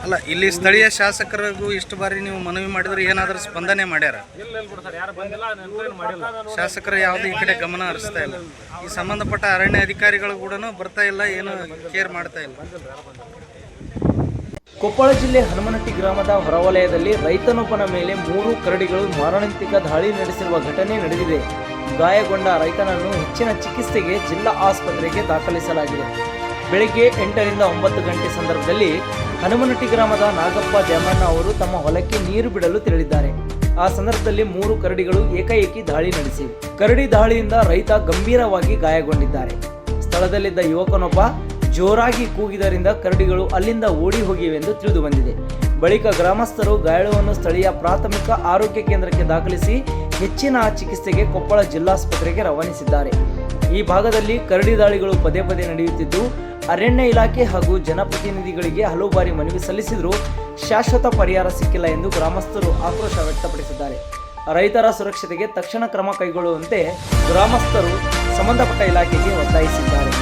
ಅಲ್ಲ, ಇಲ್ಲಿ ಸ್ಥಳೀಯ ಶಾಸಕರಿಗೂ ಇಷ್ಟು ಬಾರಿ ನೀವು ಮನವಿ ಮಾಡಿದ್ರೆ ಏನಾದರೂ ಸ್ಪಂದನೆ ಮಾಡ್ಯಾರ? ಶಾಸಕರು ಯಾವುದು ಈ ಕಡೆ ಗಮನ ಹರಿಸ್ತಾ ಇಲ್ಲ. ಈ ಸಂಬಂಧಪಟ್ಟ ಅರಣ್ಯ ಅಧಿಕಾರಿಗಳು ಕೂಡ ಬರ್ತಾ ಇಲ್ಲ, ಏನು ಕೇರ್ ಮಾಡ್ತಾ ಇಲ್ಲ. ಕೊಪ್ಪಳ ಜಿಲ್ಲೆ ಹನುಮನಟ್ಟಿ ಗ್ರಾಮದ ಹೊರವಲಯದಲ್ಲಿ ರೈತನೊಬ್ಬನ ಮೇಲೆ 3 ಕರಡಿಗಳು ಮಾರಣಾಂತಿಕ ದಾಳಿ ನಡೆಸಿರುವ ಘಟನೆ ನಡೆದಿದೆ. ಗಾಯಗೊಂಡ ರೈತನನ್ನು ಹೆಚ್ಚಿನ ಚಿಕಿತ್ಸೆಗೆ ಜಿಲ್ಲಾ ಆಸ್ಪತ್ರೆಗೆ ದಾಖಲಿಸಲಾಗಿದೆ. ಬೆಳಗ್ಗೆ 8 ರಿಂದ 9 ಗಂಟೆ ಸಂದರ್ಭದಲ್ಲಿ ಹನುಮನಟ್ಟಿ ಗ್ರಾಮದ ನಾಗಪ್ಪ ದ್ಯಾಮಣ್ಣ ಅವರು ತಮ್ಮ ಹೊಲಕ್ಕೆ ನೀರು ಬಿಡಲು ತೆರಳಿದ್ದಾರೆ. ಆ ಸಂದರ್ಭದಲ್ಲಿ 3 ಕರಡಿಗಳು ಏಕಾಏಕಿ ದಾಳಿ ನಡೆಸಿವೆ. ಕರಡಿ ದಾಳಿಯಿಂದ ರೈತ ಗಂಭೀರವಾಗಿ ಗಾಯಗೊಂಡಿದ್ದಾರೆ. ಸ್ಥಳದಲ್ಲಿದ್ದ ಯುವಕನೊಬ್ಬ ಜೋರಾಗಿ ಕೂಗಿದ್ದರಿಂದ ಕರಡಿಗಳು ಅಲ್ಲಿಂದ ಓಡಿ ಹೋಗಿವೆಂದು ತಿಳಿದು ಬಂದಿದೆ. ಬಳಿಕ ಗ್ರಾಮಸ್ಥರು ಗಾಯಾಳುವನ್ನು ಸ್ಥಳೀಯ ಪ್ರಾಥಮಿಕ ಆರೋಗ್ಯ ಕೇಂದ್ರಕ್ಕೆ ದಾಖಲಿಸಿ ಹೆಚ್ಚಿನ ಚಿಕಿತ್ಸೆಗೆ ಕೊಪ್ಪಳ ಜಿಲ್ಲಾಸ್ಪತ್ರೆಗೆ ರವಾನಿಸಿದ್ದಾರೆ. ಈ ಭಾಗದಲ್ಲಿ ಕರಡಿ ದಾಳಿಗಳು ಪದೇ ಪದೇ ನಡೆಯುತ್ತಿದ್ದು, ಅರಣ್ಯ ಇಲಾಖೆ ಹಾಗೂ ಜನಪ್ರತಿನಿಧಿಗಳಿಗೆ ಹಲವು ಬಾರಿ ಮನವಿ ಸಲ್ಲಿಸಿದರೂ ಶಾಶ್ವತ ಪರಿಹಾರ ಸಿಕ್ಕಿಲ್ಲ ಎಂದು ಗ್ರಾಮಸ್ಥರು ಆಕ್ರೋಶ ವ್ಯಕ್ತಪಡಿಸಿದ್ದಾರೆ. ರೈತರ ಸುರಕ್ಷತೆಗೆ ತಕ್ಷಣ ಕ್ರಮ ಕೈಗೊಳ್ಳುವಂತೆ ಗ್ರಾಮಸ್ಥರು ಸಂಬಂಧಪಟ್ಟ ಇಲಾಖೆಗೆ ಒತ್ತಾಯಿಸಿದ್ದಾರೆ.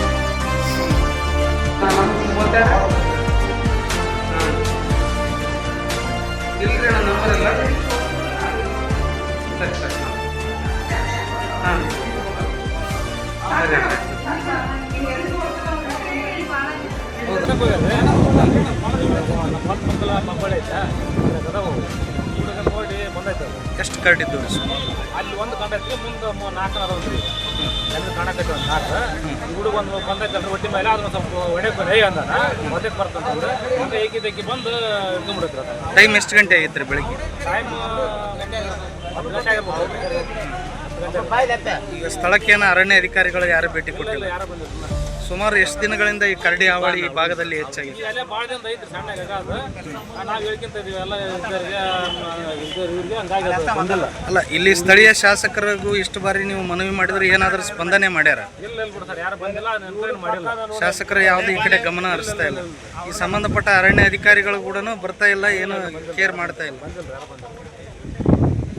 ಎಷ್ಟು ಕರಡಿದ್ದು? ಅಲ್ಲಿ ಒಂದು ಕಂಡೈತ್ರಿ, ಮುಂದೆ 4 ಅದಾವ್ರಿ. ಎಲ್ಲ ಕಾಣಕೈತಿ ಒಂದು 4. ಹುಡುಗ ಒಂದು ಬಂದೈತಲ್ರಿ ಒಟ್ಟಿ ಮೇಲೆ, ಅದನ್ನ ಸ್ವಲ್ಪ ಹೊಡೆಕ್ ಹೇ ಅಂದಾನ ಒದಕ್ಕೆ ಬರ್ತಂತಂದ್ರೆ ಮತ್ತೆ ಏಕಿದ್ದಕ್ಕೆ ಬಂದು ಇಟ್ಕೊಂಡ್ಬಿಡತ್ರಿ. ಅದು ಟೈಮ್ ಎಷ್ಟು ಗಂಟೆ ಆಗಿತ್ತು ಬೆಳಿಗ್ಗೆ? ಟೈಮ್ 10 ಗಂಟೆ ಆಗಿರ್ಬೋದು. ಈಗ ಸ್ಥಳಕ್ಕೇನ ಅರಣ್ಯ ಅಧಿಕಾರಿಗಳು ಯಾರು ಭೇಟಿ ಕೊಟ್ಟಿಲ್ಲ? ಯಾರು ಬಂದಿಲ್ಲ. ಸುಮಾರು ಎಷ್ಟು ದಿನಗಳಿಂದ ಈ ಕರಡಿ ಹಾವಳಿ ಈ ಭಾಗದಲ್ಲಿ ಹೆಚ್ಚಾಗಿದೆ? ಅಲ್ಲೇ ಭಾಳ ದಿನ ಐತ್ರಿ ಸಣ್ಣಗೆ. ಅದು ನಾವು ಹೇಳ್ಕೊಂತ ಇದೀವಿ ಎಲ್ಲ ಇವ್ರಿಗೆ ಹಂಗಾಗಿ ಬಂದಿಲ್ಲ. ಅಲ್ಲ, ಇಲ್ಲಿ ಸ್ಥಳೀಯ ಶಾಸಕರಿಗೂ ಇಷ್ಟು ಬಾರಿ ನೀವು ಮನವಿ ಮಾಡಿದ್ರೆ ಏನಾದರೂ ಸ್ಪಂದನೆ ಮಾಡ್ಯಾರ? ಇಲ್ಲ ಬಿಡ್ತಾರೆ, ಯಾರು ಬಂದಿಲ್ಲ, ಮಾಡಿಲ್ಲ. ಶಾಸಕರು ಯಾವುದು ಈ ಕಡೆ ಗಮನ ಹರಿಸ್ತಾ ಇಲ್ಲ. ಈ ಸಂಬಂಧಪಟ್ಟ ಅರಣ್ಯ ಅಧಿಕಾರಿಗಳು ಕೂಡ ಬರ್ತಾ ಇಲ್ಲ, ಏನು ಕೇರ್ ಮಾಡ್ತಾ ಇಲ್ಲ.